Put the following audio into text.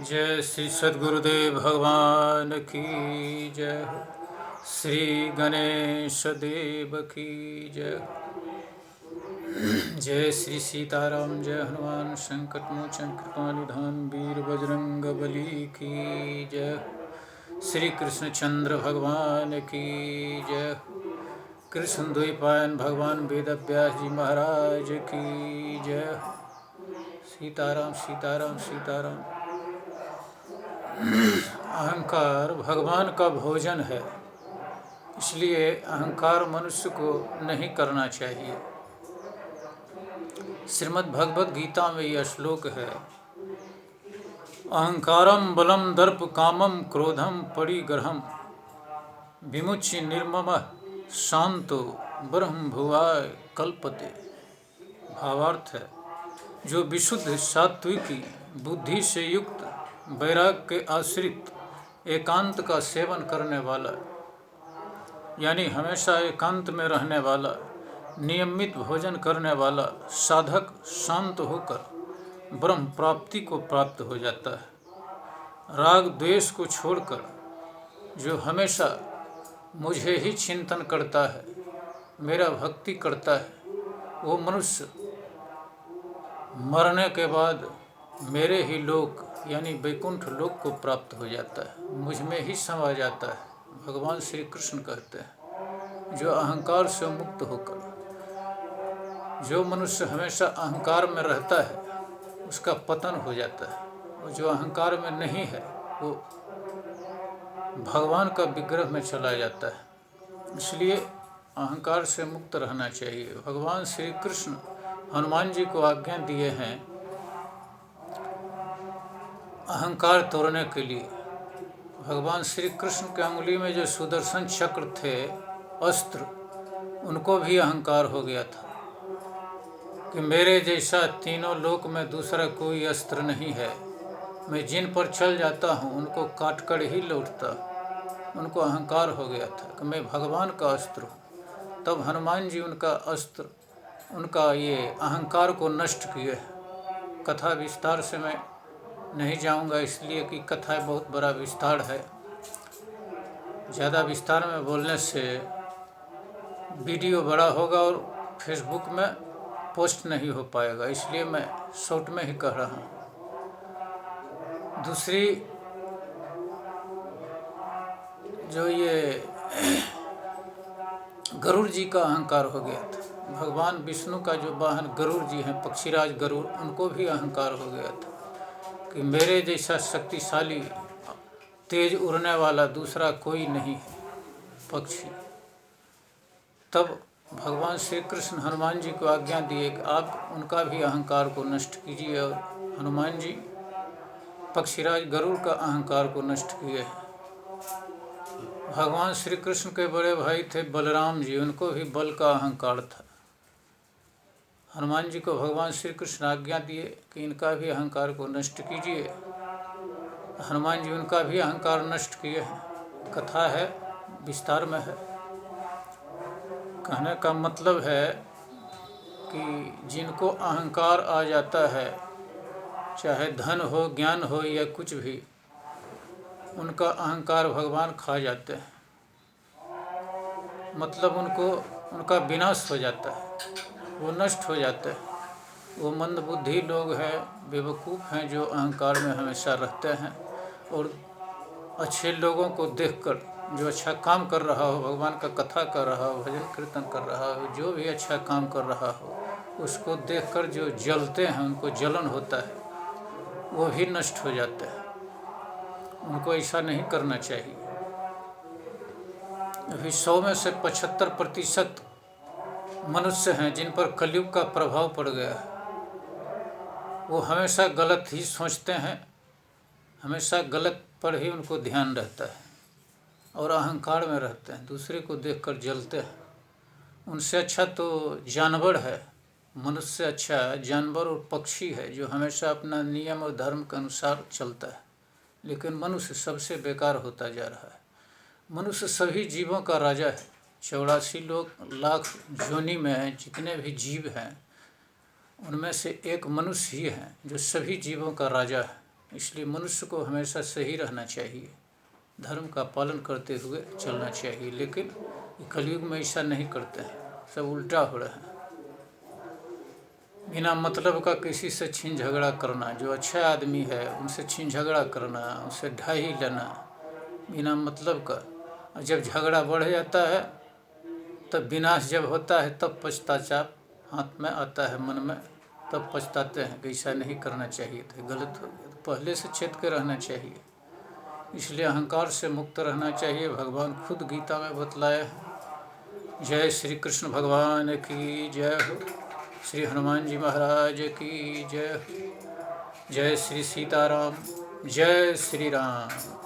जय श्री सद्गुरुदेव भगवान की जय। श्री गणेश देव की जय। जय श्री सीताराम, जय हनुमान संकट मोचन कृपा निधान वीर बजरंग बली की जय। श्री कृष्ण चंद्र भगवान की जय। कृष्ण द्वैपायन भगवान वेद व्यास जी महाराज की जय। सीताराम सीताराम सीताराम। अहंकार भगवान का भोजन है, इसलिए अहंकार मनुष्य को नहीं करना चाहिए। श्रीमद् भगवद गीता में यह श्लोक है, अहंकारम बलम दर्प कामम क्रोधम परिग्रहम विमुच्य निर्ममः शांतो ब्रह्म भुवाय कल्पते। भावार्थ है, जो विशुद्ध सात्विकी बुद्धि से युक्त वैराग्य के आश्रित एकांत का सेवन करने वाला, यानी हमेशा एकांत में रहने वाला, नियमित भोजन करने वाला साधक शांत होकर ब्रह्म प्राप्ति को प्राप्त हो जाता है। राग द्वेष को छोड़कर जो हमेशा मुझे ही चिंतन करता है, मेरा भक्ति करता है, वो मनुष्य मरने के बाद मेरे ही लोक यानी वैकुंठ लोक को प्राप्त हो जाता है, मुझ में ही समा जाता है। भगवान श्री कृष्ण कहते हैं, जो अहंकार से मुक्त होकर, जो मनुष्य हमेशा अहंकार में रहता है उसका पतन हो जाता है, और जो अहंकार में नहीं है वो भगवान का विग्रह में चला जाता है। इसलिए अहंकार से मुक्त रहना चाहिए। भगवान श्री कृष्ण हनुमान जी को आज्ञा दिए हैं अहंकार तोड़ने के लिए। भगवान श्री कृष्ण के अंगुली में जो सुदर्शन चक्र थे, अस्त्र, उनको भी अहंकार हो गया था कि मेरे जैसा तीनों लोक में दूसरा कोई अस्त्र नहीं है। मैं जिन पर चल जाता हूँ उनको काट कर ही लौटता। उनको अहंकार हो गया था कि मैं भगवान का अस्त्र हूँ। तब हनुमान जी उनका अस्त्र, उनका ये अहंकार को नष्ट किए। कथा विस्तार से मैं नहीं जाऊंगा, इसलिए कि कथा बहुत बड़ा विस्तार है। ज़्यादा विस्तार में बोलने से वीडियो बड़ा होगा और फेसबुक में पोस्ट नहीं हो पाएगा, इसलिए मैं शॉर्ट में ही कह रहा हूँ। दूसरी जो ये गरुड़ जी का अहंकार हो गया था, भगवान विष्णु का जो वाहन गरुड़ जी हैं, पक्षीराज गरुड़, उनको भी अहंकार हो गया था कि मेरे जैसा शक्तिशाली तेज उड़ने वाला दूसरा कोई नहीं है पक्षी। तब भगवान श्री कृष्ण हनुमान जी को आज्ञा दिए कि आप उनका भी अहंकार को नष्ट कीजिए, और हनुमान जी पक्षीराज गरुड़ का अहंकार को नष्ट किए। भगवान श्री कृष्ण के बड़े भाई थे बलराम जी, उनको भी बल का अहंकार था। हनुमान जी को भगवान श्री कृष्ण आज्ञा दिए कि इनका भी अहंकार को नष्ट कीजिए। हनुमान जी उनका भी अहंकार नष्ट किए हैं। कथा है, विस्तार में है। कहने का मतलब है कि जिनको अहंकार आ जाता है, चाहे धन हो, ज्ञान हो या कुछ भी, उनका अहंकार भगवान खा जाते हैं। मतलब उनका विनाश हो जाता है, वो नष्ट हो जाते हैं। वो मंदबुद्धि लोग हैं, बेवकूफ़ हैं, जो अहंकार में हमेशा रहते हैं। और अच्छे लोगों को देखकर, जो अच्छा काम कर रहा हो, भगवान का कथा कर रहा हो, भजन कीर्तन कर रहा हो, जो भी अच्छा काम कर रहा हो, उसको देखकर जो जलते हैं, उनको जलन होता है, वो भी नष्ट हो जाते हैं। उनको ऐसा नहीं करना चाहिए। अभी 100 में से 75% मनुष्य हैं जिन पर कलयुग का प्रभाव पड़ गया है। वो हमेशा गलत ही सोचते हैं, हमेशा गलत पर ही उनको ध्यान रहता है, और अहंकार में रहते हैं, दूसरे को देखकर जलते हैं। उनसे अच्छा तो जानवर है, मनुष्य से अच्छा जानवर और पक्षी है, जो हमेशा अपना नियम और धर्म के अनुसार चलता है। लेकिन मनुष्य सबसे बेकार होता जा रहा है। मनुष्य सभी जीवों का राजा है। 84 लाख जोनी में जितने भी जीव हैं, उनमें से एक मनुष्य ही है जो सभी जीवों का राजा है। इसलिए मनुष्य को हमेशा सही रहना चाहिए, धर्म का पालन करते हुए चलना चाहिए। लेकिन कलयुग में ऐसा नहीं करते हैं, सब उल्टा हो रहा है। बिना मतलब का किसी से छीन झगड़ा करना, जो अच्छा आदमी है उनसे छीन झगड़ा करना, उनसे ढाई लेना बिना मतलब का। और जब झगड़ा बढ़ जाता है, तब विनाश जब होता है, तब पश्चाताप हाथ में आता है, मन में, तब पछताते हैं कि ऐसा नहीं करना चाहिए था, गलत हो गया। तो पहले से चेत के रहना चाहिए। इसलिए अहंकार से मुक्त रहना चाहिए। भगवान खुद गीता में बतलाया है। जय श्री कृष्ण भगवान की जय हो। श्री हनुमान जी महाराज की जय हो। जय श्री सीताराम, जय श्री राम।